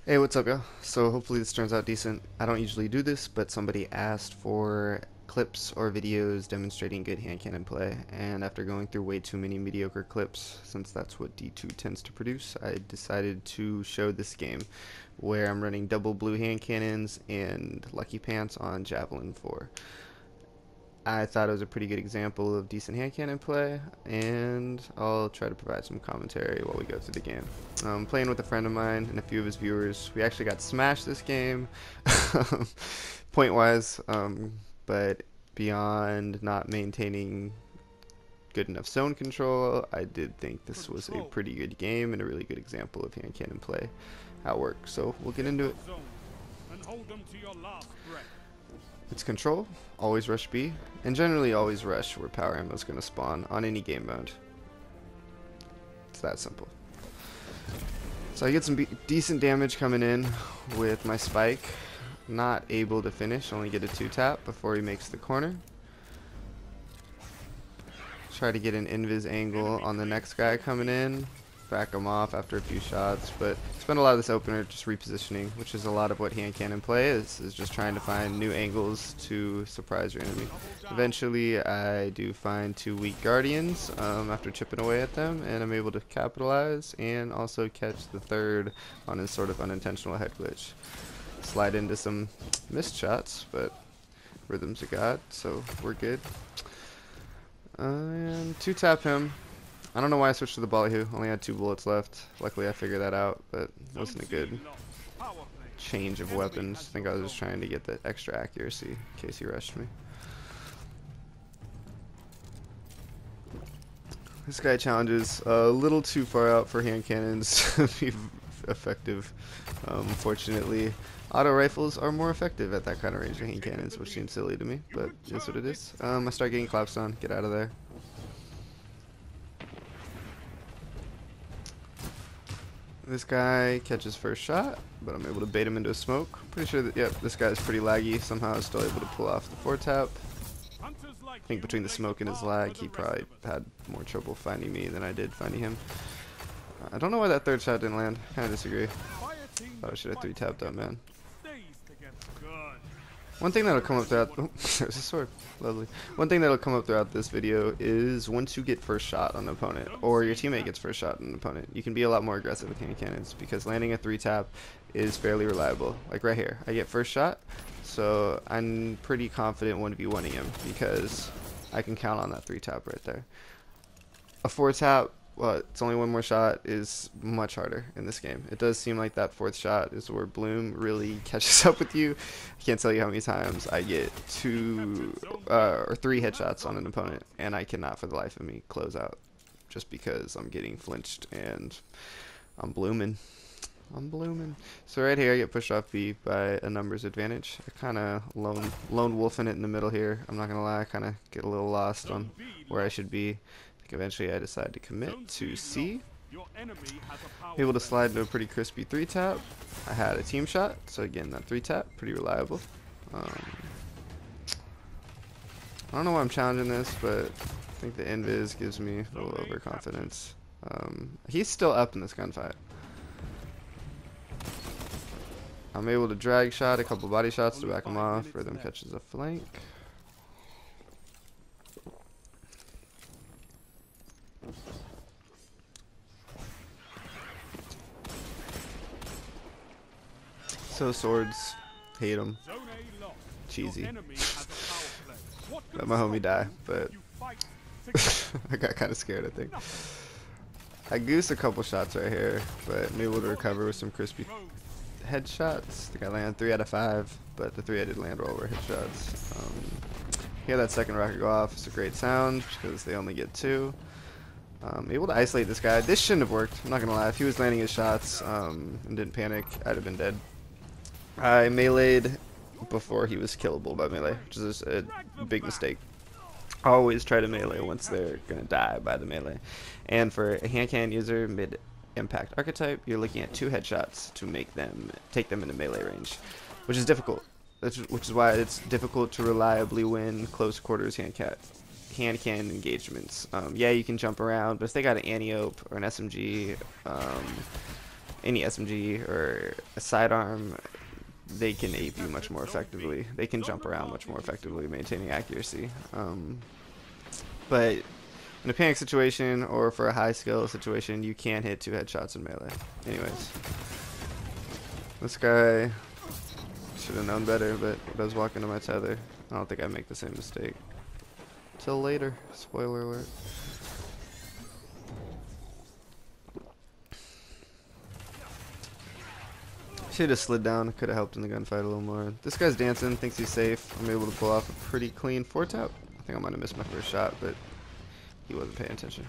Hey, what's up, y'all? So hopefully this turns out decent. I don't usually do this, but somebody asked for clips or videos demonstrating good hand cannon play, and after going through way too many mediocre clips, since that's what D2 tends to produce, I decided to show this game where I'm running double blue hand cannons and lucky pants on Javelin 4. I thought it was a pretty good example of decent hand cannon play, and I'll try to provide some commentary while we go through the game. Playing with a friend of mine and a few of his viewers. We actually got smashed this game, point-wise, but beyond not maintaining good enough zone control, I did think this was a pretty good game and a really good example of hand cannon play at work. So we'll get into it. It's control, always rush B, and generally always rush where power ammo is going to spawn on any game mode. It's that simple. So I get some decent damage coming in with my spike. Not able to finish, only get a 2-tap before he makes the corner. Try to get an invis angle on the next guy coming in. Back him off after a few shots, but spend a lot of this opener just repositioning, which is a lot of what hand cannon play is just trying to find new angles to surprise your enemy. Eventually I do find 2 weak guardians after chipping away at them, and I'm able to capitalize and also catch the third on his sort of unintentional head glitch. Slide into some missed shots, but rhythm's a god, so we're good. And 2-tap him. I don't know why I switched to the Ballyhoo. Only had 2 bullets left. Luckily I figured that out, but it wasn't a good change of weapons. I think I was just trying to get the extra accuracy in case he rushed me. This guy challenges a little too far out for hand cannons to be effective. Fortunately, auto rifles are more effective at that kind of range of hand cannons, which seems silly to me, but it's what it is. I start getting collapsed on. Get out of there. This guy catches first shot, but I'm able to bait him into a smoke. Pretty sure that, yep, this guy's pretty laggy. Somehow I was still able to pull off the 4-tap. I think between the smoke and his lag, he probably had more trouble finding me than I did finding him. I don't know why that 3rd shot didn't land. Kind of disagree. Thought I should have 3-tapped that man. One thing that'll come up throughout there's a sword. Lovely. One thing that'll come up throughout this video is once you get first shot on an opponent, or your teammate gets first shot on an opponent, you can be a lot more aggressive with hand cannons because landing a 3-tap is fairly reliable. Like right here, I get first shot, so I'm pretty confident 1v1ing him because I can count on that 3-tap right there. A 4-tap, well, it's only one more shot, is much harder in this game. It does seem like that 4th shot is where Bloom really catches up with you. I can't tell you how many times I get 2 or 3 headshots on an opponent, and I cannot for the life of me close out just because I'm getting flinched and I'm blooming. I'm blooming. So right here I get pushed off B by a numbers advantage. I kind of lone wolfing it in the middle here. I'm not going to lie, I kind of get a little lost on where I should be. Eventually I decide to commit to C. Able to slide into a pretty crispy 3-tap. I had a team shot, so again that 3-tap, pretty reliable. I don't know why I'm challenging this, but I think the invis gives me a little overconfidence. He's still up in this gunfight. I'm able to drag shot a couple body shots to back him off. Rhythm catches a flank. So swords, hate them, cheesy. Let my homie die, but I got kind of scared, I think. I goosed a couple shots right here, but I'm able to recover with some crispy headshots. I think I landed 3 out of 5, but the 3 I did land well were headshots. Hear that second rocket go off, it's a great sound because they only get 2. Able to isolate this guy. This shouldn't have worked, I'm not gonna lie. If he was landing his shots and didn't panic, I'd have been dead. I meleeed before he was killable by melee, which is a big mistake. Always try to melee once they're gonna die by the melee. And for a hand cannon user mid-impact archetype, you're looking at 2 headshots to take them into melee range, which is difficult. Which is why it's difficult to reliably win close quarters hand cannon engagements. Yeah, you can jump around, but if they got an anti-ope or an SMG, any SMG or a sidearm, they can ape you much more effectively. They can jump around much more effectively, maintaining accuracy. But in a panic situation or for a high skill situation, you can hit 2 headshots in melee. Anyways, this guy should have known better, but I was walking to my tether. I don't think I'd make the same mistake. Till later. Spoiler alert. Should have slid down. Could have helped in the gunfight a little more. This guy's dancing. Thinks he's safe. I'm able to pull off a pretty clean 4-tap. I think I might have missed my first shot, but he wasn't paying attention.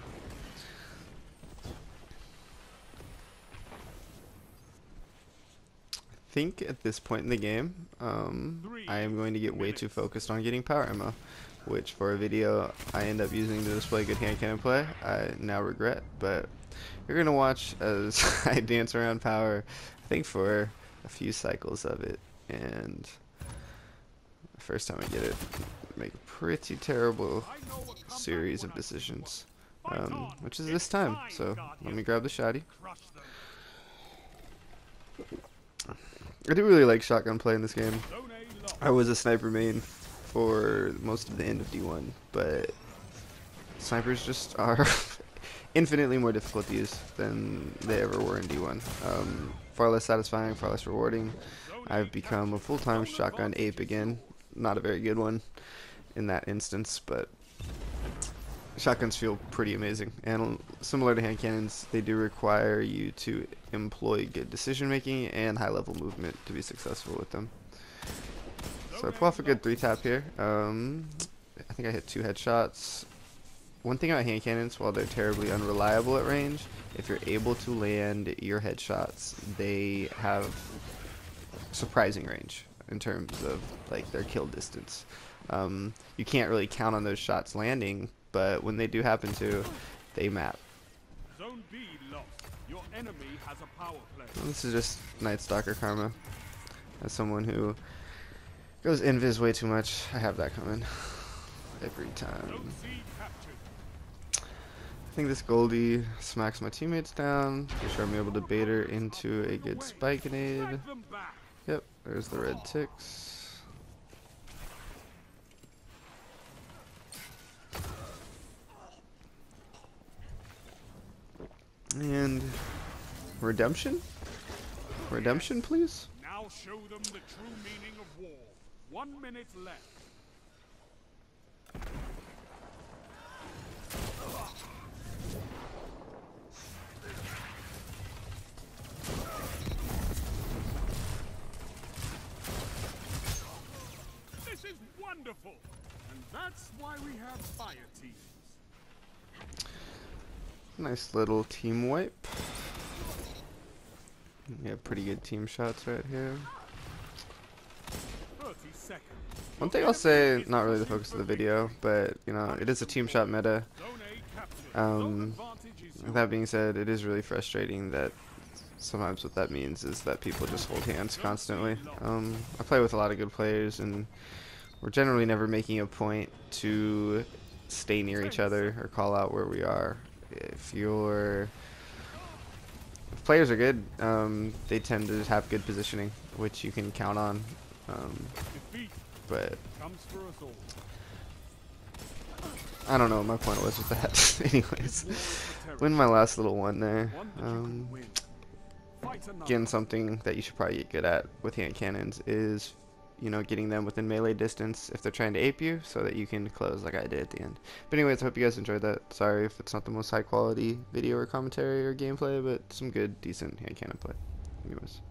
I think at this point in the game, I am going to get way too focused on getting power ammo, which for a video I end up using to display good hand cannon play. I now regret, but you're gonna watch as I dance around power, I think for a few cycles of it, and the first time I get it, make a pretty terrible series of decisions, which is this time. So let me grab the shotty. I do really like shotgun play in this game. I was a sniper main for most of the end of D1, but snipers just are infinitely more difficult to use than they ever were in D1. Far less satisfying, far less rewarding. I've become a full-time shotgun ape again. Not a very good one in that instance, but shotguns feel pretty amazing. And similar to hand cannons, they do require you to employ good decision making and high level movement to be successful with them. So I pull off a good 3-tap here. I think I hit 2 headshots. One thing about hand cannons, while they're terribly unreliable at range, if you're able to land your headshots, they have surprising range in terms of like their kill distance. You can't really count on those shots landing, but when they do happen to, they map. Zone B lost. Your enemy has a power play. This is just Night Stalker karma. As someone who goes invis way too much, I have that coming every time. I think this Goldie smacks my teammates down. Make sure I'm able to bait her into a good spike grenade. Yep, there's the red ticks. And redemption? Redemption, please? Now show them the true meaning of war. 1 minute left. This is wonderful, and that's why we have fire teams. Nice little team wipe. We have pretty good team shots right here. 30 seconds. One thing I'll say, not really the focus of the video, but you know, it is a team shot meta. With that being said, it is really frustrating that sometimes what that means is that people just hold hands constantly. I play with a lot of good players, and we're generally never making a point to stay near each other or call out where we are. If players are good, they tend to have good positioning, which you can count on. But I don't know what my point was with that. Anyways, win my last little one there. Again, something that you should probably get good at with hand cannons is, you know, getting them within melee distance if they're trying to ape you, so that you can close like I did at the end. But anyways, I hope you guys enjoyed that. Sorry if it's not the most high quality video or commentary or gameplay, but some good, decent hand cannon play. Anyways.